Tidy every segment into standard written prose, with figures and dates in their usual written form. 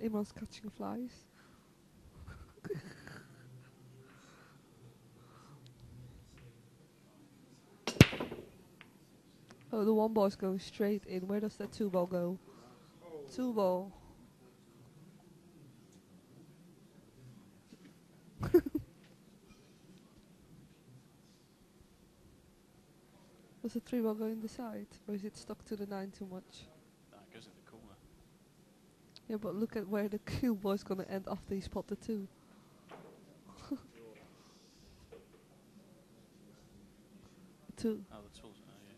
Imran's catching flies. Oh, the one ball's going straight in. Where does that two ball go? Two ball. Does the three ball go in the side? Or is it stuck to the 9 too much? No, it goes in the corner. Yeah, but look at where the cue ball's gonna end after he spot the two. Two. Oh, the tools. Oh, yeah.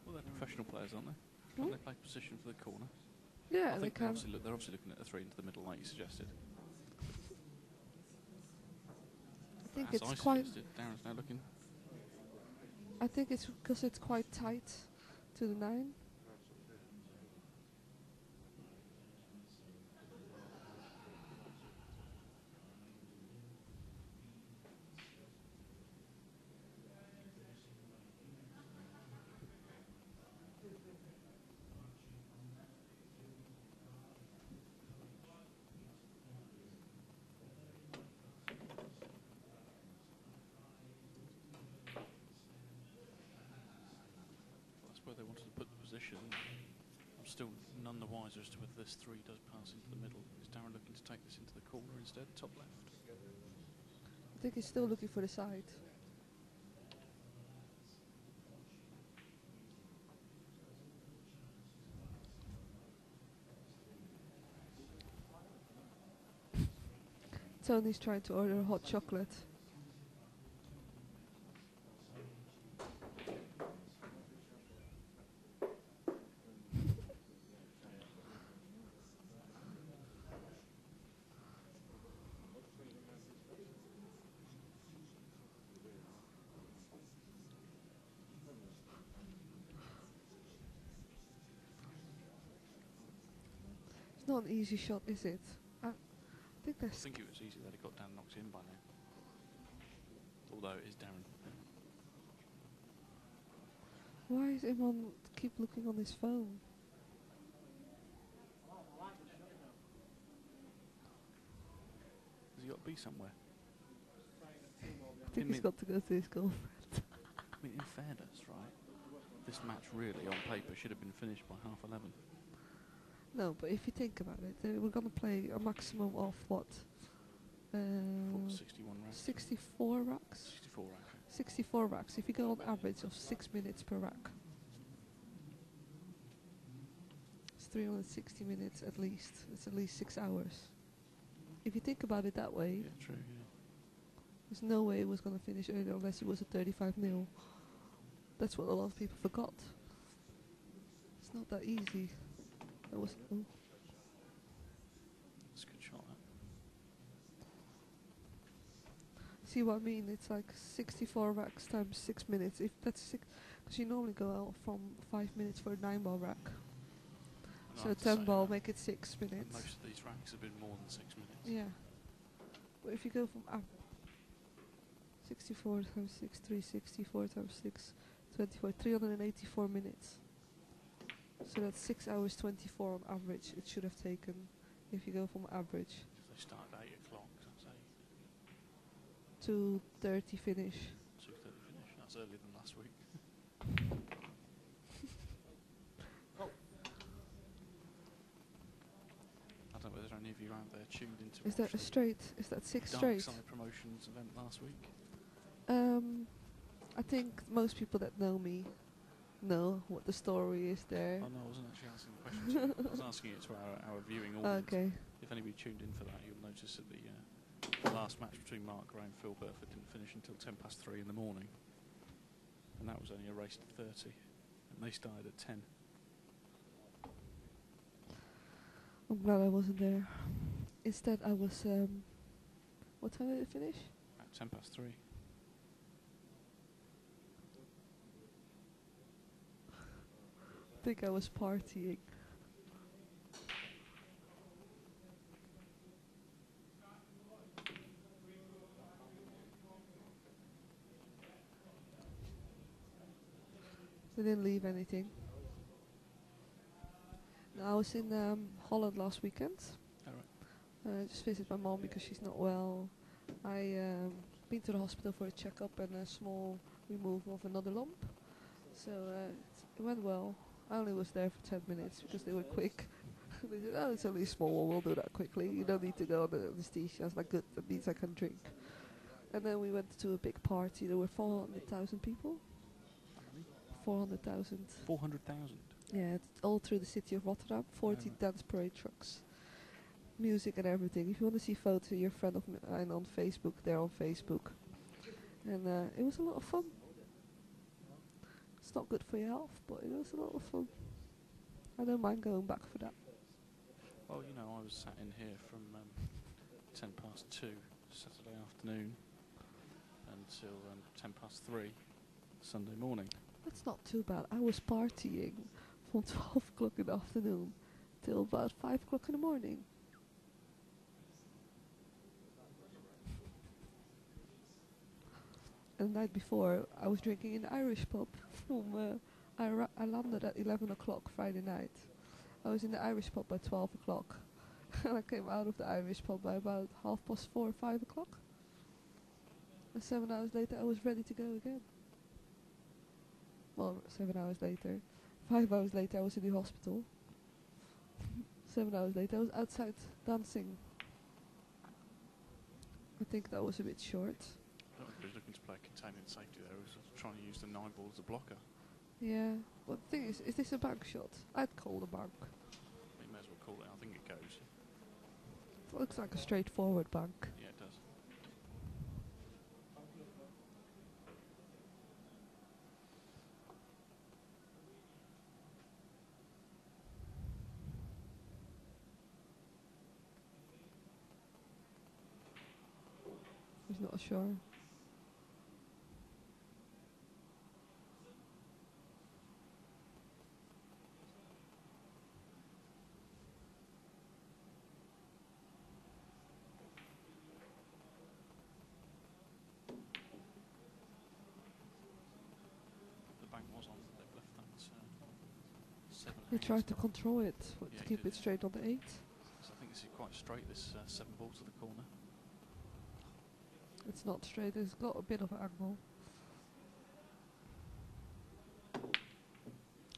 Well, they're professional players, aren't they? Can't they play position for the corner? Yeah, I they think can. they're obviously looking at a three into the middle, like you suggested. I think As it's I quite. suggested, Darren's now looking. I think it's because it's quite tight to the 9. That's where they wanted to put the position. I'm still none the wiser as to whether this three does pass into the middle. Is Darren looking to take this into the corner instead, top left? I think he's still looking for the side. Tony's trying to order hot chocolate. It's not an easy shot, is it? I think I that's. think it was easy that it got down knocked in by now. Although it is Darren. Why is Imran keep looking on his phone? Has he got to be somewhere? I think he's got to go to his girlfriend. I mean, in fairness, right, this match really, on paper, should have been finished by 11:30. No, but if you think about it, we're gonna play a maximum of what? 61 racks. 64 racks? 64 racks. 64 racks. If you go on average of 6 minutes per rack, it's 360 minutes at least. It's at least 6 hours. If you think about it that way, Yeah, true, yeah. there's no way it was gonna finish earlier unless it was a 35-0. That's what a lot of people forgot. It's not that easy. That was. Oh. It's a good shot, that. See what I mean? It's like 64 racks times 6 minutes. If that's 6, because you normally go out from 5 minutes for a 9-ball rack. And So I have to 10 say ball that, make it 6 and minutes. most of these racks have been more than 6 minutes. Yeah. But if you go from 64 times 6, 364 times 6, 24, 384 minutes. So that's 6 hours 24 on average it should have taken if you go from average. If they start at 8 o'clock, I'd say 2:30 finish. 2:30 finish. That's earlier than last week. I don't know whether any of you out there tuned into Is that a straight? Is that 6 Dark straight? Side Promotions event last week. I think most people that know me know what the story is there. Oh no, I wasn't actually asking the question to you. I was asking it to our viewing audience. Okay. If anybody tuned in for that, you'll notice that the last match between Mark Gray and Phil Burford didn't finish until 3:10 in the morning. And that was only a race to 30. And they started at 10. I'm glad I wasn't there. Instead, I was. What time did it finish? At 3:10. I think I was partying. They didn't leave anything. No, I was in Holland last weekend. Alright. Just visit my mom because she's not well. I been to the hospital for a checkup and a small removal of another lump. So it went well. I only was there for 10 minutes because they were quick. They said, oh, it's only a small one, we'll do that quickly. You don't need to go on the anesthesia. I was like, good, that means I can drink. And then we went to a big party. There were 400,000 people. 400,000. 400,000? Yeah, it's all through the city of Rotterdam. 40 dance parade trucks. Music and everything. If you want to see photos of your friend of mine on Facebook, they're on Facebook. And it was a lot of fun. It's not good for your health, but it was a lot of fun. I don't mind going back for that. Well, you know, I was sat in here from 10 past 2 Saturday afternoon until 10 past 3 Sunday morning. That's not too bad. I was partying from 12 o'clock in the afternoon till about 5 o'clock in the morning. And the night before, I was drinking in the Irish pub. I landed at 11 o'clock Friday night. I was in the Irish pub by 12 o'clock. And I came out of the Irish pub by about 4:30 or 5 o'clock. And 7 hours later, I was ready to go again. Well, 7 hours later. 5 hours later, I was in the hospital. 7 hours later, I was outside dancing. I think that was a bit short. I don't think looking to play containment safety there. I was trying to use the 9 ball as a blocker. Yeah. Well, the thing is this a bank shot? I'd call the bank. You may as well call it. I think it goes. It looks like a straightforward bank. Yeah, it does. He's not sure. The bank was on. They've left that 7. They tried to control it, Yeah, to keep it straight on the 8. So I think this is quite straight, this 7 ball to the corner. It's not straight, it's got a bit of an angle.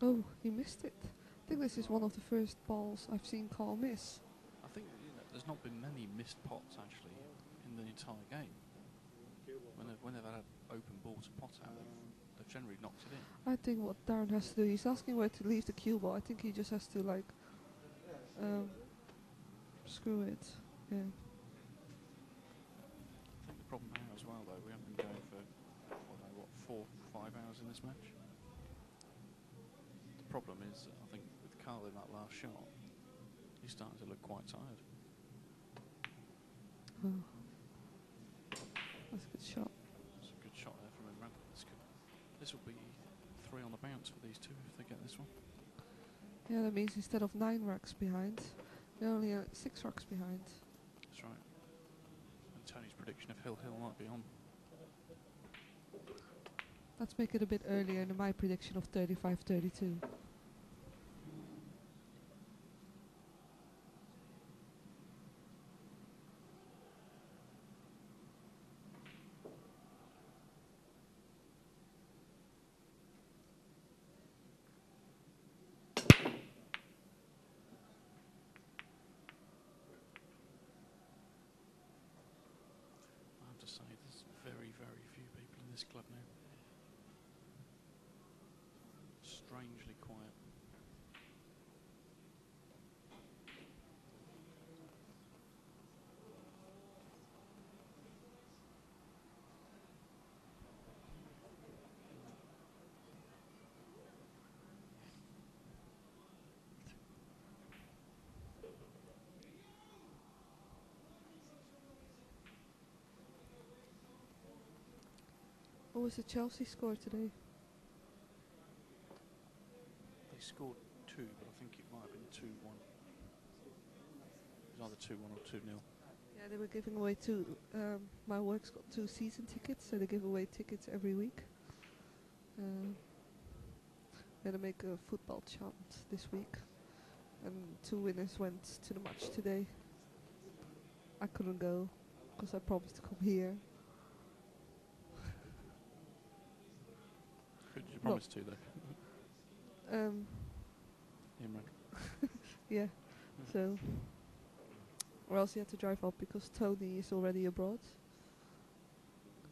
Oh, he missed it. I think this is one of the first balls I've seen Karl miss. I think there's not been many missed pots actually in the entire game. When they've had an open ball to pot out, they've generally knocked it in. I think what Darren has to do, he's asking where to leave the cue ball. I think he just has to like screw it. Yeah. I think the problem now as well though, we haven't been going for 4 or 5 hours in this match. The problem is I think with Karl in that last shot, he's starting to look quite tired. Oh. That's a good shot. It's a good shot there from Imran. This will be 3 on the bounce for these two if they get this one. Yeah, that means instead of 9 racks behind, they're only 6 racks behind. That's right. And Tony's prediction of Hill might be on. Let's make it a bit earlier than my prediction of 35-32. I have to say, there's very, very few people in this club now. Strangely quiet. What was the Chelsea score today? They scored 2, but I think it might have been 2-1. It was either 2-1 or 2-0. Yeah, they were giving away 2. My work's got 2 season tickets, so they give away tickets every week. Gonna make a football chant this week, and 2 winners went to the match today. I couldn't go because I promised to come here. Who did you promise to though? Imran. Yeah. So, or else he had to drive up because Tony is already abroad.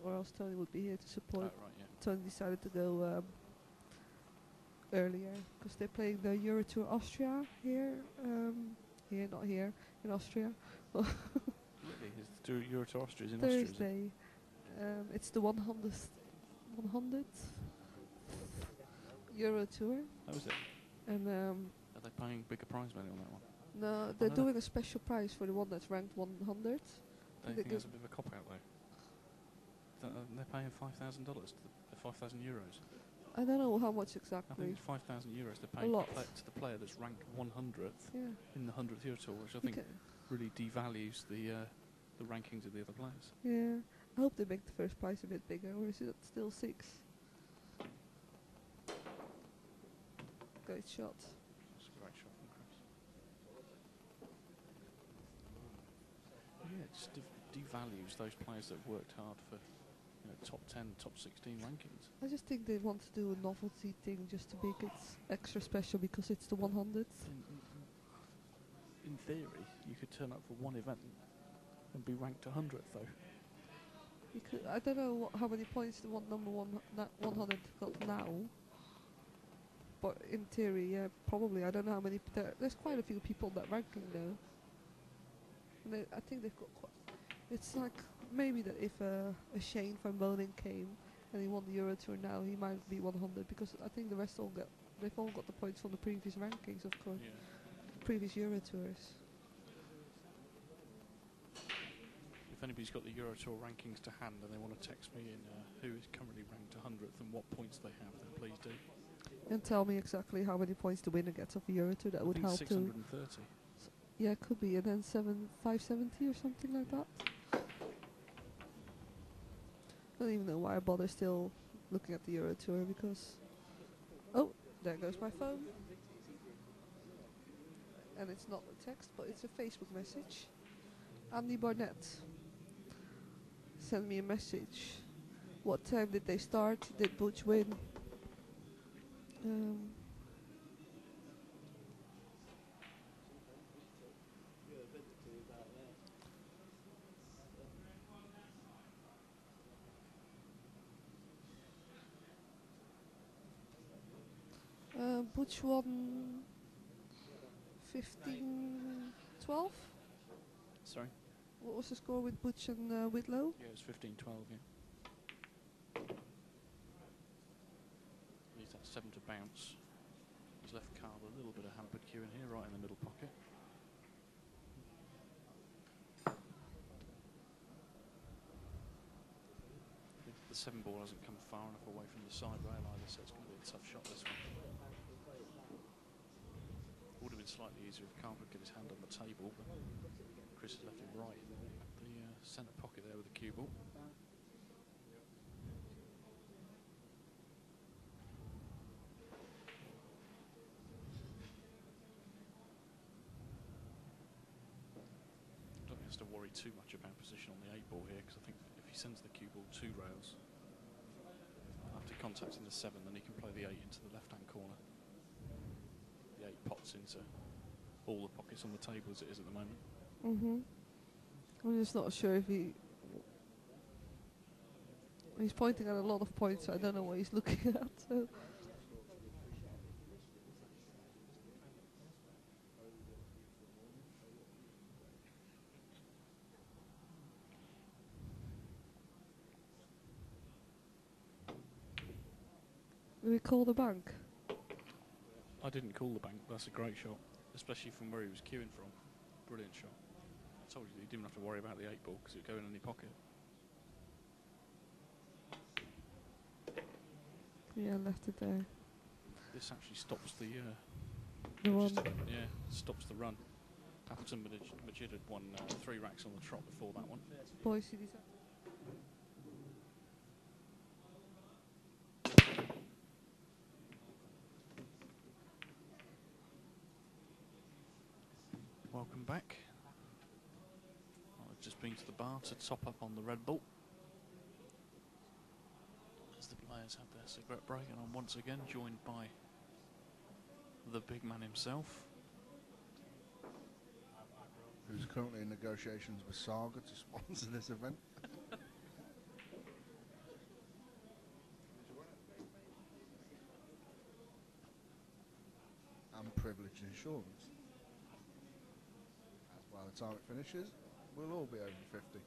Or else Tony would be here to support. Oh, right, yeah. Tony decided to go earlier because they're playing the Euro Tour Austria here. Not here, in Austria. Really? Is the Euro to Austria is in Austria? Thursday. It's the 100th Euro Tour. Oh, is it? And Are they paying bigger prize money on that one? no, they're doing a special prize for the one that's ranked 100. Don't you think that's a bit of a cop out though? They're paying $5,000 to €5,000. I don't know how much I think exactly. it's €5,000 they're paying to the player that's ranked 100th in the 100th Euro Tour, which I think really devalues the rankings of the other players. Yeah, I hope they make the first prize a bit bigger, or is it still 6? Great shot. That's a great shot from Chris. Yeah, it just devalues those players that have worked hard for top 10, top 16 rankings. I just think they want to do a novelty thing just to make it extra special because it's the 100th. In theory, you could turn up for one event and be ranked 100th though. You could, I don't know how many points the number 100 got now. But in theory, yeah, probably. I don't know how many. There's quite a few people in that ranking though. And I think they've got quite. It's like maybe that if a Shane van Melling came and he won the Euro Tour now, he might be 100 because I think the rest they've all got the points from the previous rankings, of course. Yeah. Previous Euro Tours. If anybody's got the Euro Tour rankings to hand and they want to text me in who is currently ranked 100th and what points they have, then please do. And tell me exactly how many points the winner gets of the Euro Tour. That would help 630. too. Yeah, it could be. And then 570 or something like that. I don't even know why I bother still looking at the Euro Tour because... Oh, there goes my phone. And it's not a text, but it's a Facebook message. Andy Barnett sent me a message. What time did they start? Did Butch win? Butch won 15-12. Sorry? What was the score with Butch and Whitlow? Yeah, it was 15-12, yeah. Needs that 7 to bounce. He's left Karl a little bit of hampered cue in here, right in the middle pocket. The 7 ball hasn't come far enough away from the side rail either, so it's going to be a tough shot this one. Would have been slightly easier if Karl could get his hand on the table, but Chris has left him right in the centre pocket there with the cue ball. I don't think he has to worry too much about position on the 8 ball here, because I think if he sends the cue ball 2 rails after contacting the 7, then he can play the 8 into the left-hand corner. The 8 pots into all the pockets on the table as it is at the moment. I'm just not sure if he's pointing at a lot of points. I don't know what he's looking at. So. Do we call the bank? I didn't call the bank. That's a great shot, especially from where he was queuing from. Brilliant shot. I told you that you didn't have to worry about the 8 ball because it would go in any pocket. Yeah, left it there. This actually stops the run. Yeah, stops the run. Appleton Majid had won 3 racks on the trot before that one. Boys, see these. welcome back. I've just been to the bar to top up on the Red Bull. As the players have their cigarette break, and I'm once again joined by the big man himself. Who's currently in negotiations with Saga to sponsor this event. And privilege insurance. By the time it finishes, we'll all be over 50.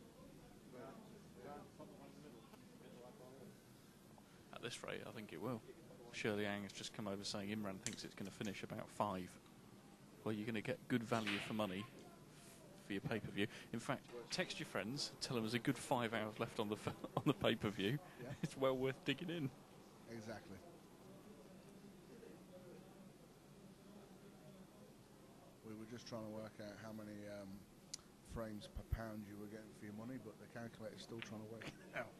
At this rate, I think it will. Shirley Ang has just come over saying Imran thinks it's going to finish about 5. Well, you're going to get good value for money for your pay-per-view. In fact, text your friends, tell them there's a good 5 hours left on the on the pay-per-view. Yeah. It's well worth digging in. Exactly. We were just trying to work out how many frames per pound you were getting for your money, but the calculator's still trying to work it out.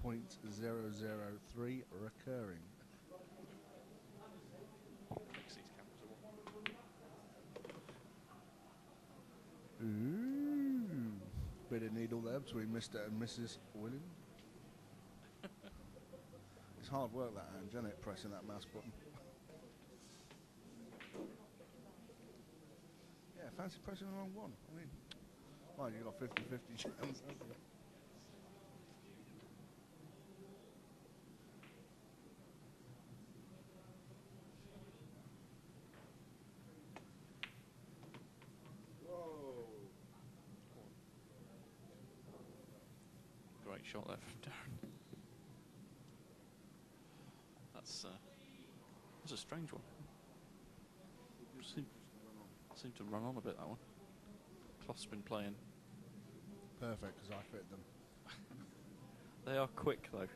0.003 recurring. Ooh, bit of needle there between Mr. and Mrs. Williams. It's hard work that hand, isn't it, pressing that mouse button? Yeah, fancy pressing the wrong one. I mean, well, you got 50-50 chance, haven't you? Great shot there from Darren. That's a strange one. Seemed to run on a bit, that one. Cloth's been playing. Perfect, because I fit them. They are quick, though.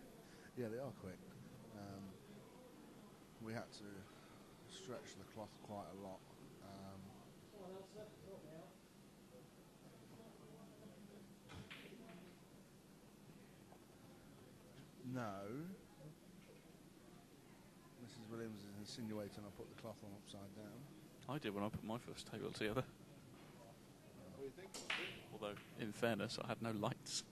Yeah, they are quick. We had to stretch the cloth quite a lot. No. Mrs. Williams is insinuating I put the cloth on upside down. I did when I put my first table together. What do you think? Although, in fairness, I had no lights.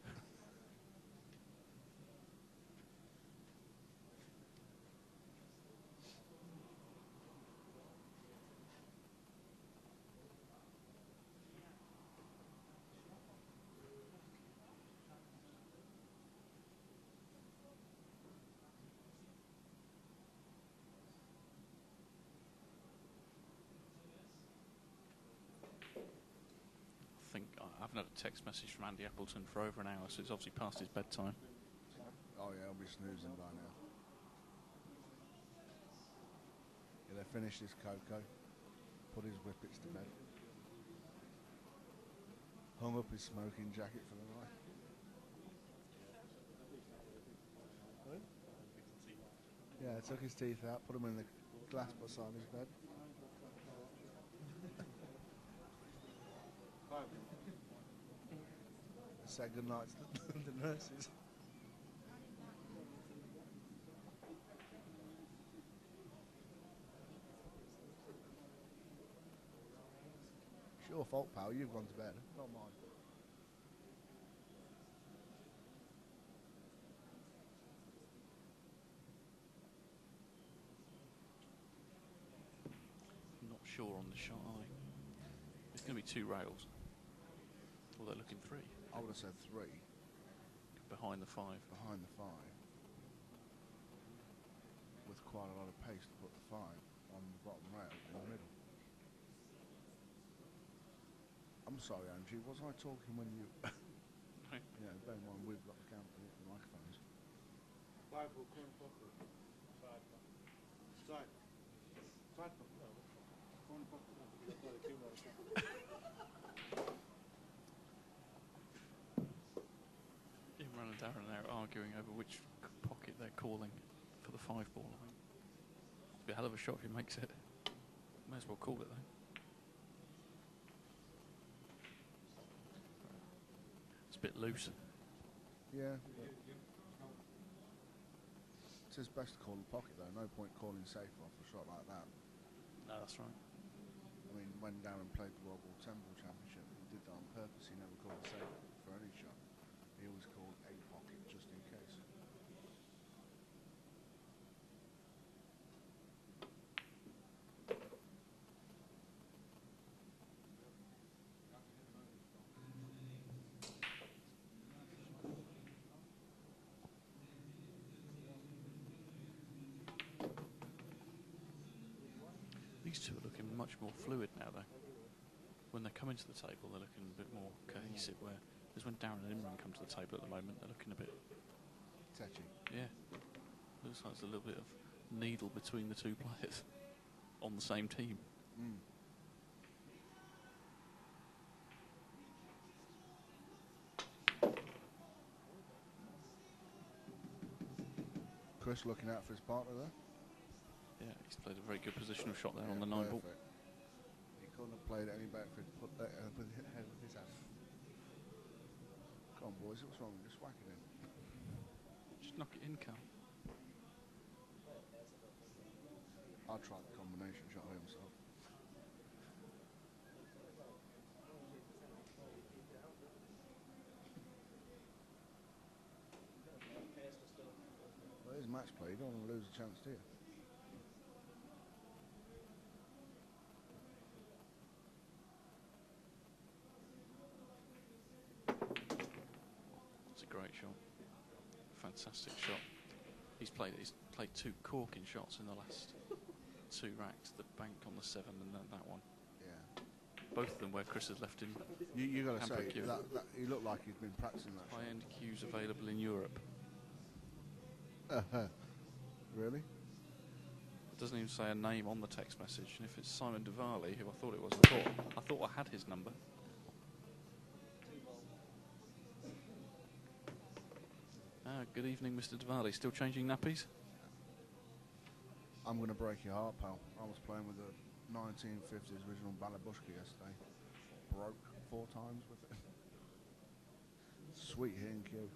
I haven't had a text message from Andy Appleton for over an hour, so it's obviously past his bedtime. Oh yeah, I'll be snoozing by now. Yeah, they finished his cocoa, put his whippets to bed, hung up his smoking jacket for the night. Yeah, took his teeth out, put them in the glass beside his bed. Said good night to the nurses. It's your fault, pal. You've gone to bed, not mine. I'm not sure on the shot, are they? It's going to be 2 rails. Well, they're looking 3. I would have said 3. Behind the 5. Behind the 5. With quite a lot of pace to put the 5 on the bottom rail in the middle. I'm sorry, Angie, was I talking when you... Yeah, bear in mind we've got the camera, the microphones. Imran and Darren are arguing over which pocket they're calling for the 5 ball. I think it'll be a hell of a shot if he makes it. May as well call it though. It's a bit loose. Yeah. It's his best to call the pocket though. No point calling safe off a shot like that. No, that's right. I mean, when Darren played the World War Temple Championship, he did that on purpose. He never called a safe for any shot. He always called a pocket just in case. These two are looking much more fluid now, though. When they come into the table, they're looking a bit more cohesive. Whereas when Darren and Imran come to the table at the moment, they're looking a bit Tetchy. Yeah. Looks like there's a little bit of needle between the two players on the same team. Mm. Chris looking out for his partner there. Yeah, he's played a very good positional shot there on the 9 ball. He couldn't have played it any better if he'd put that with his head with his hand. Come on, boys, what's wrong? Just whack it in. Just knock it in, Karl. I'll try the combination shot himself. Well, it is match play. You don't want to lose a chance, do you? It's a great shot. Fantastic shot. He's played 2 corking shots in the last 2 racks. The banked on the 7 and that one. Yeah. Both of them where Chris has left him. You got to say cue. that he looked like he'd been practicing that. High-end cues available in Europe. Really? It doesn't even say a name on the text message, and if it's Simon Diwali, who I thought it was, I thought I had his number. Good evening, Mr. Diwali. Still changing nappies? I'm going to break your heart, pal. I was playing with a 1950s original Balabushka yesterday. Broke 4 times with it. Sweet hitting cue.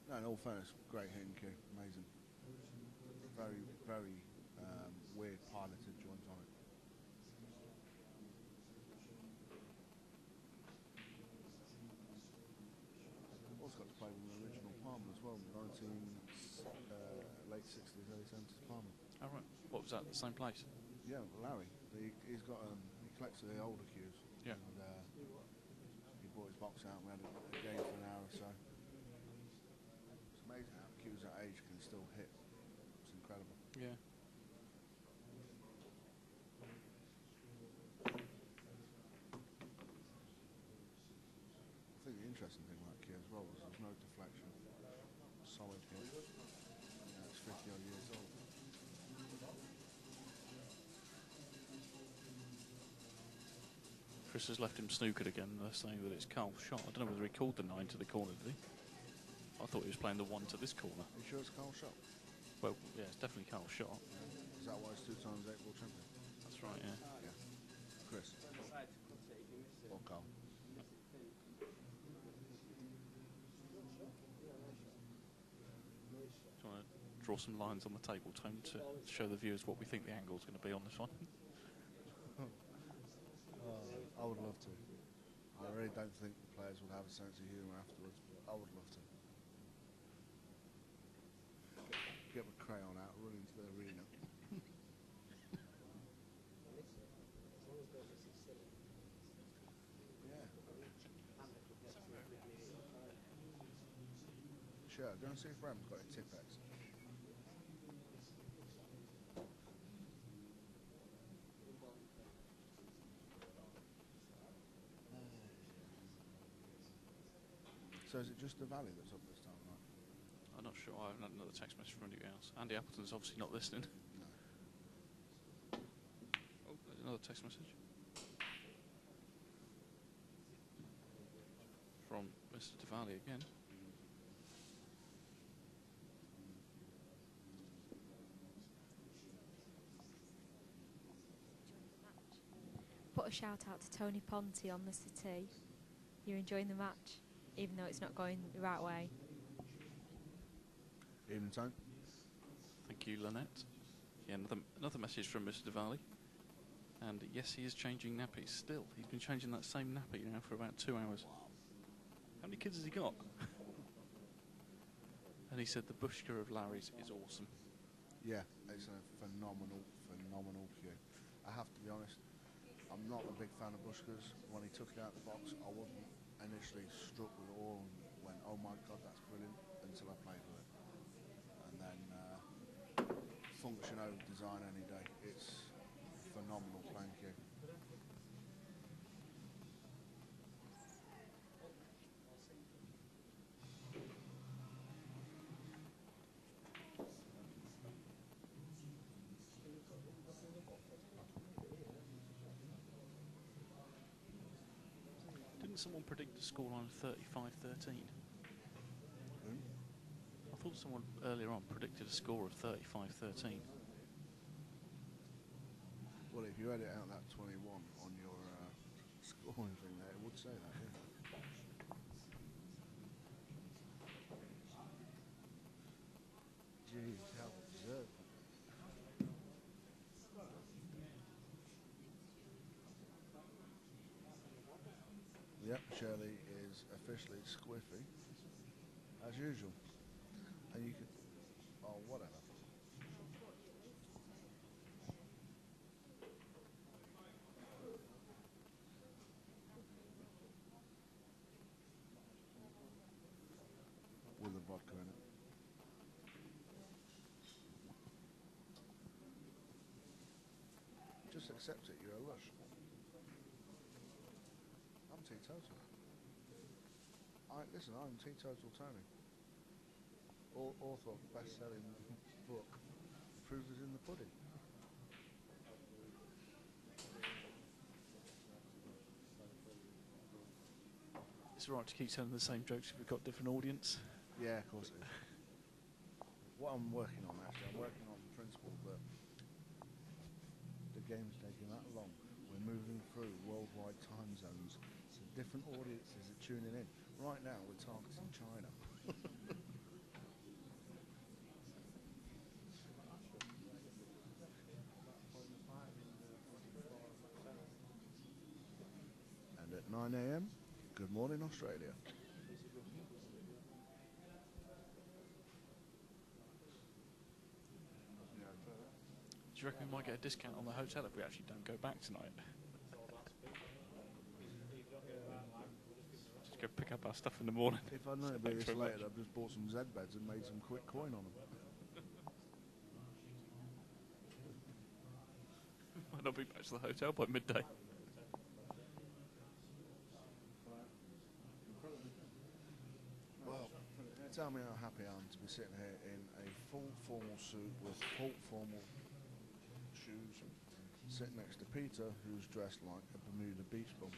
No, in all fairness, great hitting cue. Amazing. Very, very weird piloted joint on it. Also got to play with an original Palmer as well, late 60s, early 70s Palmer. Oh, right. What was that? The same place? Yeah, Larry. He's got he collects the older cues. Yeah. And he brought his box out and we had a game for an hour or so. It's amazing how cues that age can still hit. It's incredible. Yeah. I think the interesting thing about Kia as well was there's no deflection. Solid hit. Yeah, it's 50 odd years old. Chris has left him snookered again. They're saying that it's Karl's shot. I don't know whether he called the 9 to the corner, did he? I thought he was playing the 1 to this corner. Are you sure it's Karl's shot? Well, yeah, it's definitely Karl's shot. Yeah. Is that why it's 2 times 8 ball champion? That's right, yeah. Yeah. Chris. Or Karl. Do you want to draw some lines on the table, Tone, to show the viewers what we think the angle's going to be on this one? I would love to. I really don't think the players would have a sense of humour afterwards, but I would love to. Get my crayon out, run into the arena. Yeah. Sure, go and see if Ram's got a Tipex. So is it just the Valley that's up this time of night? I'm not sure. I haven't had another text message from anybody else. Andy Appleton's obviously not listening. No. Oh, there's another text message. From Mr. Diwali again. Put a shout out to Tony Ponti on Mr. T. You're enjoying the match, even though it's not going the right way. Evening, Tone. Thank you, Lynette. Yeah, another message from Mr. Diwali. And yes, he is changing nappies still. He's been changing that same nappy now for about 2 hours. How many kids has he got? And he said the Bushka of Larry's is awesome. Yeah, it's a phenomenal cue. I have to be honest, I'm not a big fan of Bushkas. When he took it out of the box, I wasn't initially struck with it all and went, oh my god, that's brilliant, until I played with it. And then function over design any day. It's phenomenal playing cue. Didn't someone predict the scoreline of 35-13? I thought someone earlier on predicted a score of 35-13. Well, if you edit out that 21 on your scoring thing there, it would say that, yeah. Jeez, how absurd. Yep, Shirley is officially squiffy, as usual. And you can... oh, whatever. With the vodka in it. Just accept it, you're a lush. I'm teetotal. Listen, I'm teetotal Tony. Author of best-selling book. Proof is in the pudding. It's alright to keep telling the same jokes if we've got different audience. Yeah, of course it is. What I'm working on, actually, I'm working on the principle that the game's taking that long. We're moving through worldwide time zones, so different audiences are tuning in. Right now, we're targeting China. And at 9 AM, good morning, Australia. Do you reckon we might get a discount on the hotel if we actually don't go back tonight? Just go pick up our stuff in the morning. If I'd known it'd be this late, I've just bought some Z beds and made some quick coin on them. Might not be back to the hotel by midday. Well, tell me how happy I am to be sitting here in a full formal suit with full formal shoes, sitting next to Peter, who's dressed like a Bermuda beach bum.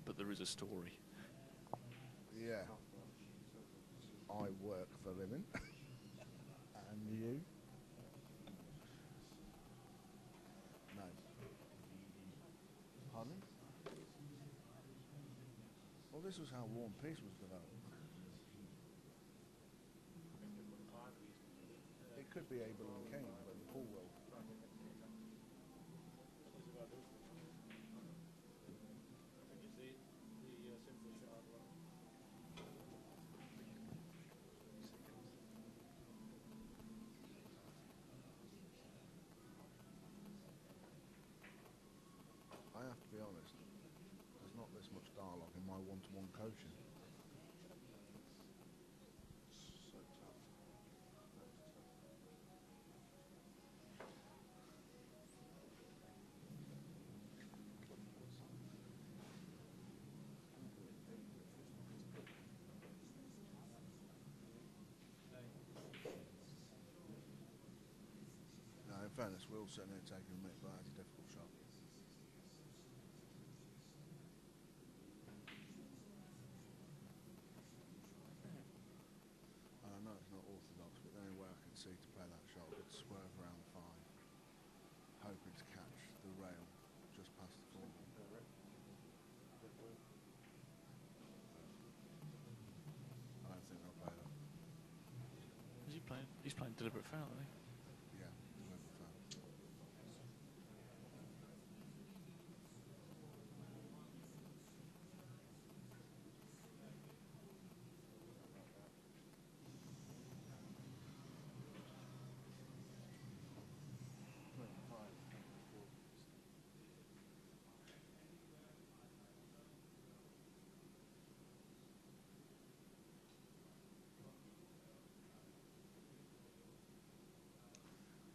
But there is a story. Yeah. I work for a living. And you? No. Pardon? Well, this was how War and Peace was developed. It could be Abel and Cain, but the whole world. I have to be honest, there's not this much dialogue in my one-to-one coaching. So tough. No, in fairness, we're all sitting here taking a minute, but that's a difficult shot. I know it's not orthodox, but the only way I can see to play that shot would swerve around 5, hoping to catch the rail just past the corner. I don't think they'll play that. Deliberate foul, I think. Yeah, deliberate foul.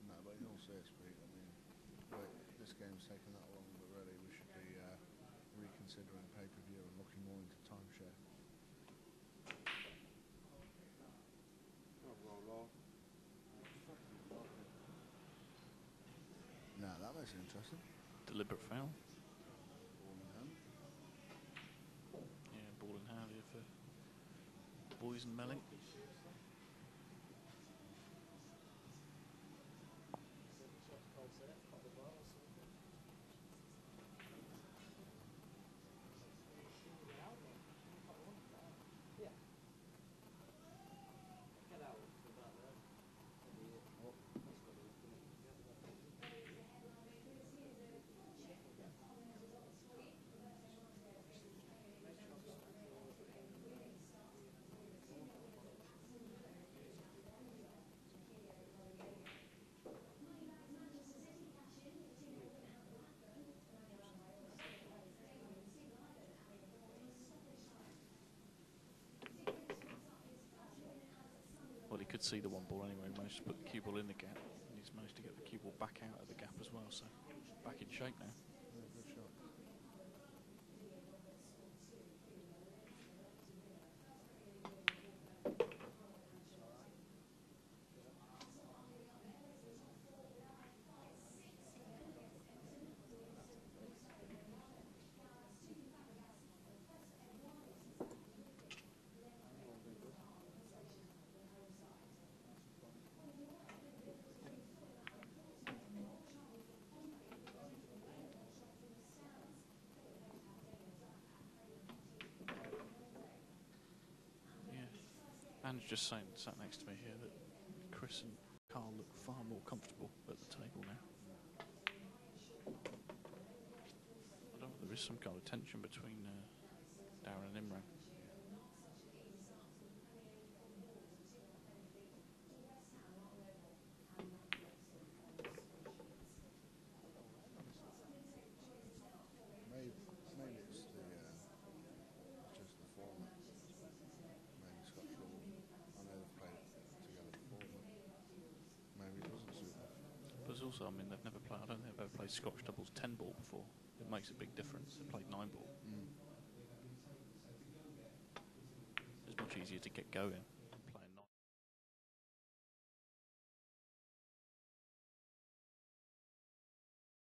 No, but in all seriousness, Pete, I mean, this game's taken that long, but really we should be reconsidering pay-per-view and looking more into timeshare. Now that makes it interesting. Deliberate foul. Ball in hand. Yeah, ball in hand here for Boys and Melling. Well, he could see the one ball anyway. He managed to put the cue ball in the gap, and he's managed to get the cue ball back out of the gap as well. So back in shape now. Yeah, good shot. And just saying, sat next to me here, that Chris and Karl look far more comfortable at the table now. I don't know if there is some kind of tension between Darren and Imran. Maybe it's just the format. Maybe Scotch Double. I know they've played together before, but maybe it doesn't suit them. But it's also, I mean, they've never played. I don't think they've ever played Scotch doubles 10 ball before. It makes a big difference. They played 9 ball. Mm. It's much easier to get going.